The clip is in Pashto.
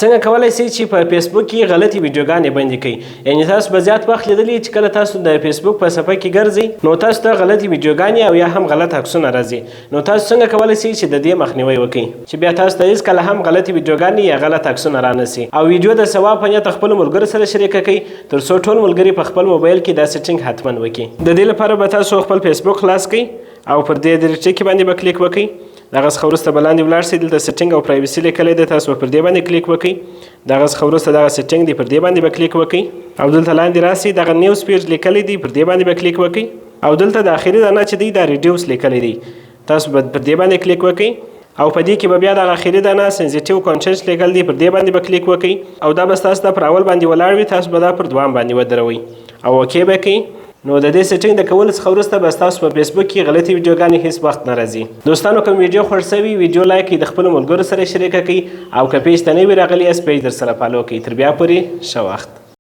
څنګه کولای شئ چې په فیسبوک کې غلطي ویډیوګانې بندې کړئ؟ یعنې تاسو به زیات وخت لیدلی چې کله تاسو د فیسبوک په صفحه کې ګرځئ نو تاسو ته غلطي ویډیوګانې او یا هم غلط عکسونه راځي. نو تاسو څنګه کولای شئ چې د دې مخنیوی وکړئ چې بیا تاسو ته هېڅکله هم غلطي ویډیوګانې یا غلط عکسونه رانسي؟ او ویډیو د ثواب په نیت خپلو ملګرو سره شریکه کړئ تر څو ټول ملګري په خپل موبایل کې دا سیټینګ حتما وکړي. د دې لپاره به تاسو خپل فیسبوک خلاص کړئ او پر دې درې ټکي باندې به کلیک وکړئ. دغه څخه وروسته به لاندې ولاړ شئ، دلته سیټینګ او پرایوسي لیکلی دی، تاسو به پر دې باندې کلیک وکړئ. دغه څخه وروسته دغه سیټینګ دی، پر دې باندې به کلیک وکړئ او دلته لاندې راسئ، دغه نیوز پیج لیکلی دی، پر دې باندې به کلیک وکړئ او دلته د آخري دانه چې دی دا ریډیوس لیکلی دی، تاسو به پر دې باندې کلیک وکړئ او په دې کې به بیا دغه آخري دانه سنسیټیو کانټنټ لیکل دی، پر دې باندې به کلیک وکړئ او دا به ستاسو د پر اول باندې ولاړ وي، تاسو به دا پر دوام باندې ودروئ او اوکې به کړئ. نو د دې سیټینګ د کولو څخه وروسته به ستاسو په فیسبوک کې غلطي ویډیوګانې هیڅ وخت نه راځي. دوستانو کوم ویډیو خوښ شوي ویډیو لایک کړئ، د خپلو ملګرو سره شریکه کړئ او که پیج ته نه وي راغلي یاست پیج در سره فالو کړئ. تر بیا پورې ښه وخت.